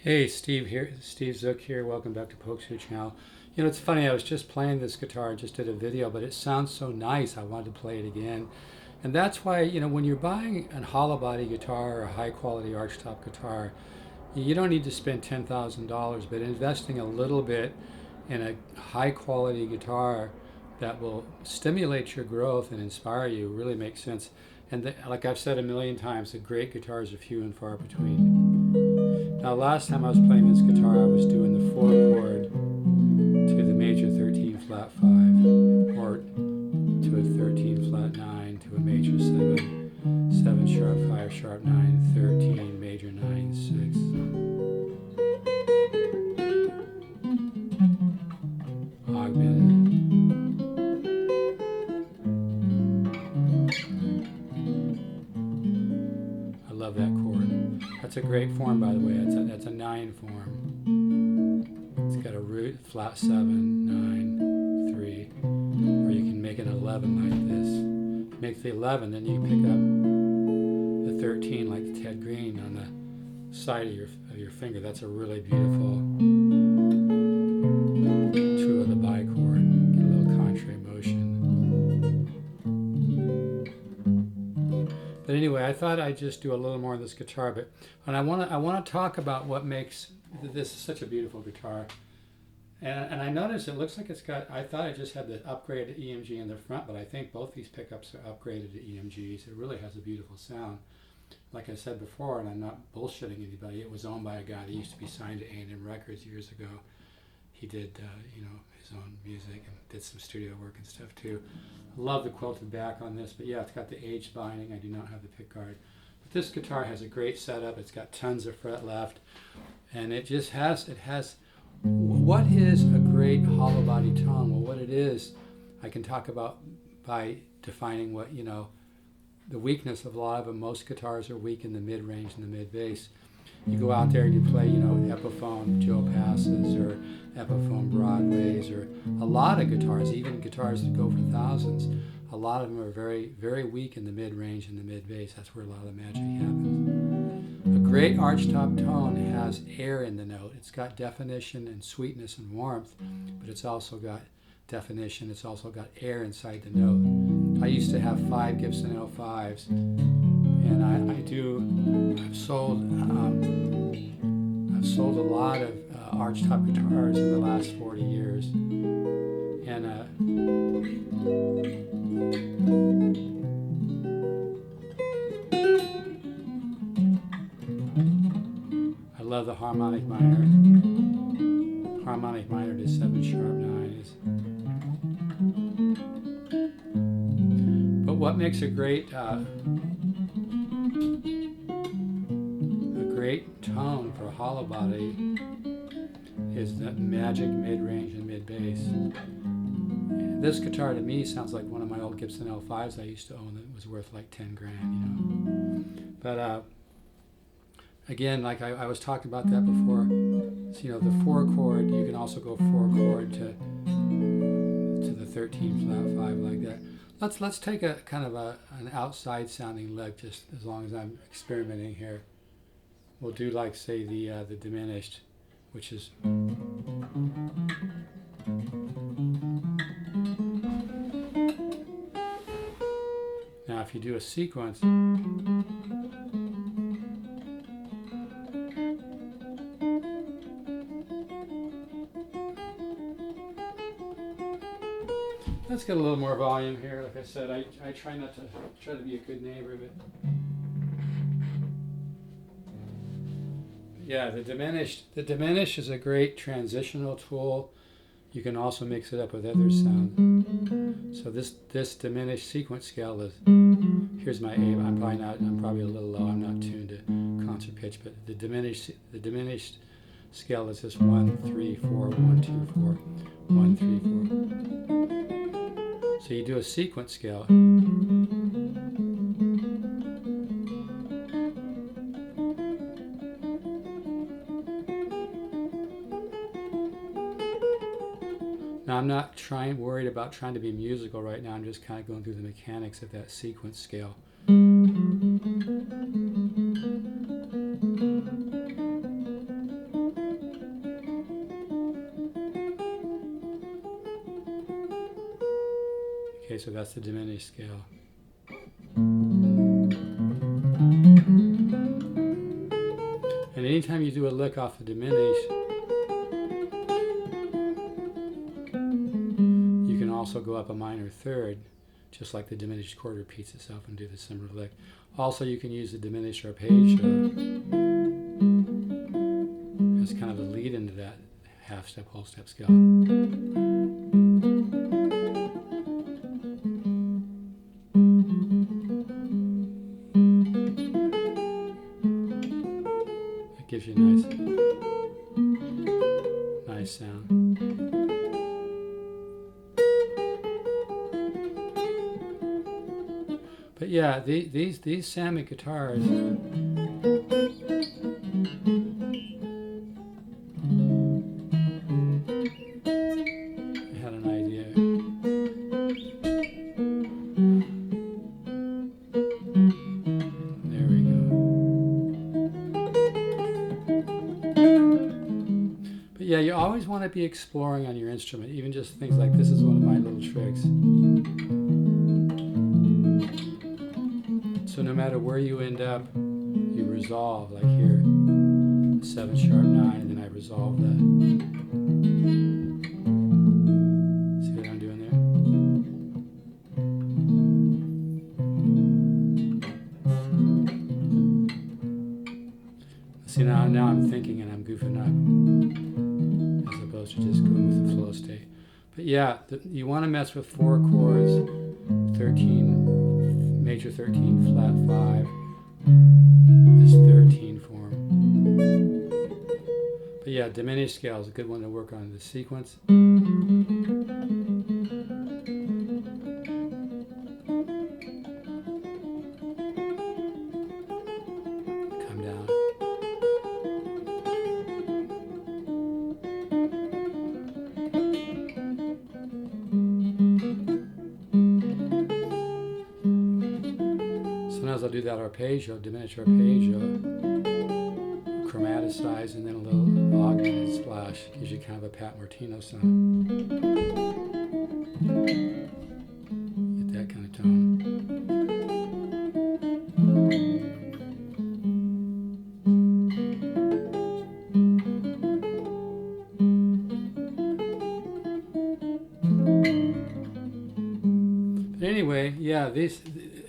Hey, Steve here. Steve Zook here. Welcome back to Pokeshoot Channel. You know, it's funny. I was just playing this guitar. I just did a video, but it sounds so nice. I wanted to play it again, and that's why when you're buying a hollow body guitar or a high quality archtop guitar, you don't need to spend $10,000, but investing a little bit in a high quality guitar that will stimulate your growth and inspire you really makes sense. And like I've said a million times, the great guitars are few and far between. Now, last time I was playing this guitar, I was doing the 4 chord to the major 13 flat 5, or to a 13 flat 9, to a major 7, 7 sharp 5 sharp 9, 13 major 9 6. Augmented. I love that chord. That's a great form, by the way. That's a 9 form. It's got a root, flat 7, 9, 3. Or you can make an 11 like this. Make the 11, then you pick up the 13 like Ted Green on the side of your finger. That's a really beautiful true of the bichord. Get a little contrary motion. But anyway, I thought I'd just do a little more on this guitar. And I want to talk about what makes this such a beautiful guitar. And I noticed it looks like it's got. I thought it just had the upgraded EMG in the front, but I think both these pickups are upgraded to EMGs. It really has a beautiful sound. Like I said before, and I'm not bullshitting anybody, it was owned by a guy that used to be signed to A&M Records years ago. He did, his own music and did some studio work and stuff too. I love the quilted back on this, but yeah, it's got the aged binding. I do not have the pick guard. But this guitar has a great setup. It's got tons of fret left, and it has, what is a great hollow body tone? Well, what it is, I can talk about by defining what, the weakness of a lot of them. Most guitars are weak in the mid-range and the mid-bass. You go out there and you play, Epiphone Joe Passes or Epiphone Broadways, or a lot of guitars, even guitars that go for thousands, a lot of them are very, very weak in the mid-range and the mid-bass. That's where a lot of the magic happens. A great archtop tone has air in the note. It's got definition and sweetness and warmth, but it's also got definition. It's also got air inside the note. I used to have 5 Gibson L5s, and I've sold a lot of archtop guitars in the last 40 years, and I love the harmonic minor. Harmonic minor to 7 sharp 9s. But what makes a great tone for a hollow body is the magic mid-range and mid-bass. This guitar to me sounds like one of my old Gibson L5s I used to own that was worth like 10 grand, But again, like I was talking about that before, so, the 4 chord, you can also go 4 chord to the 13 flat 5 like that. Let's take a kind of an outside sounding lick, just as long as I'm experimenting here. We'll do like, say, the diminished, which is. Now, if you do a sequence. Let's get a little more volume here. Like I said, I try to be a good neighbor, but yeah, the diminished is a great transitional tool. You can also mix it up with other sounds. So this diminished sequence scale is, here's my A. I'm probably a little low. I'm not tuned to concert pitch, but the diminished scale is just 1 3 4 1 2 4 1 3 4. So you do a sequence scale. Now, I'm not worried about trying to be musical right now. I'm just kind of going through the mechanics of that sequence scale. Okay, so that's the diminished scale. And anytime you do a lick off the diminished, you can also go up a minor third, just like the diminished chord repeats itself, and do the similar lick. Also, you can use the diminished arpeggio as kind of a lead into that half step, whole step scale. It gives you a nice sound. But yeah, these Samick guitars, I had an idea. There we go. But yeah, you always want to be exploring on your instrument, even just things like this is one of my little tricks. So no matter where you end up, you resolve, like here, 7 sharp 9, and then I resolve that. See what I'm doing there? See, now I'm thinking and I'm goofing up, as opposed to just going with the flow state. But yeah, you want to mess with 4 chords, 13, major 13, flat 5, this 13 form. But yeah, diminished scale is a good one to work on the sequence. Come down. Sometimes I'll do that arpeggio, diminished arpeggio, chromaticize, and then a little augmented splash. Gives you kind of a Pat Martino sound. Get that kind of tone. But anyway, yeah, these,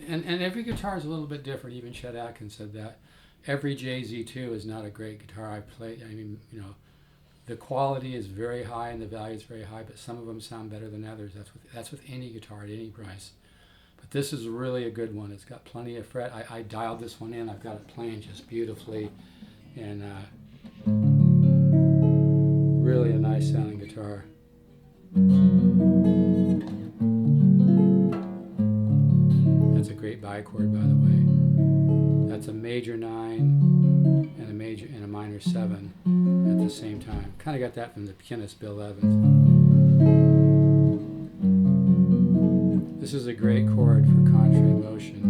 and every guitar is a little bit different. Even Chet Atkins said that. Every JZ II is not a great guitar I play. I mean, you know, the quality is very high and the value is very high, but some of them sound better than others. That's with any guitar at any price. But this is really a good one. It's got plenty of fret. I dialed this one in. I've got it playing just beautifully, and really a nice sounding guitar. That's a great bichord, by the way. That's a major 9 and a major and a minor 7 at the same time. Kind of got that from the pianist Bill Evans. This is a great chord for contrary motion.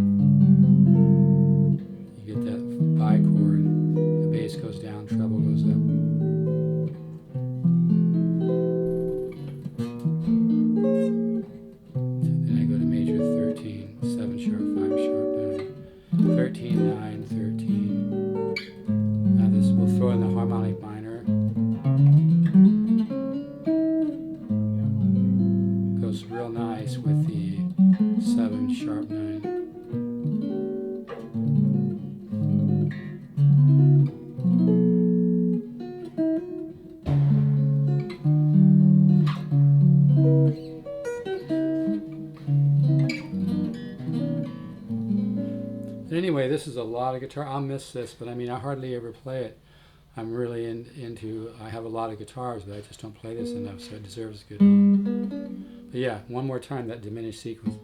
You get that bichord, the bass goes down, treble goes up. Then I go to major 13, 7 sharp, 5 sharp, 9, 13, 9, 13. Now this, we'll throw in the harmonic minor. Goes real nice with the 7 sharp 9. Anyway, this is a lot of guitar. I'll miss this, but I mean, I hardly ever play it. I'm really into, I have a lot of guitars, but I just don't play this enough, so it deserves a good home. But yeah, one more time, that diminished sequence.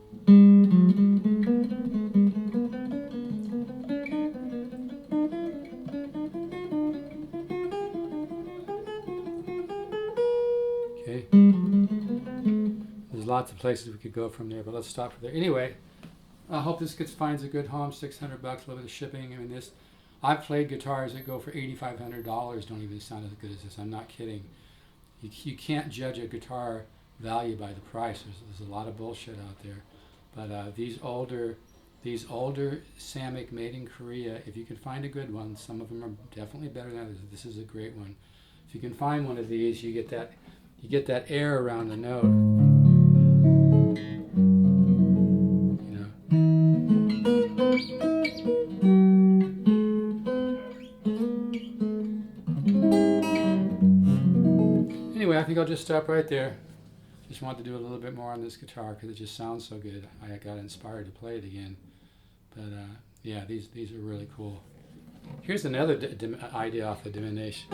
Okay. There's lots of places we could go from there, but let's stop for there. Anyway, I hope this finds a good home. $600, a little bit of shipping. I mean, this, I've played guitars that go for $8,500, don't even sound as good as this. I'm not kidding. You can't judge a guitar value by the price. There's a lot of bullshit out there, but these older Samick made in Korea, if you can find a good one, some of them are definitely better than others. This is a great one. If you can find one of these, you get that air around the note. You know. Anyway, I think I'll just stop right there. Just wanted to do a little bit more on this guitar because it just sounds so good. I got inspired to play it again. But yeah, these are really cool. Here's another idea off the diminution.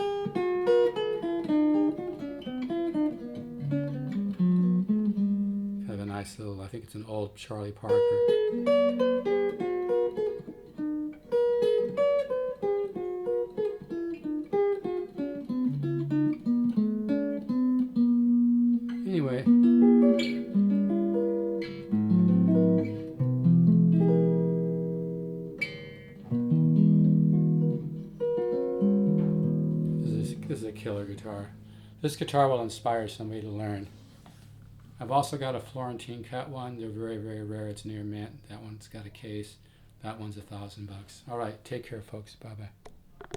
Kind of a nice little, I think it's an old Charlie Parker. Anyway. This is a killer guitar. This guitar will inspire somebody to learn. I've also got a Florentine cut one. They're very, very rare. It's near mint. That one's got a case. That one's $1,000. All right, take care, folks. Bye-bye.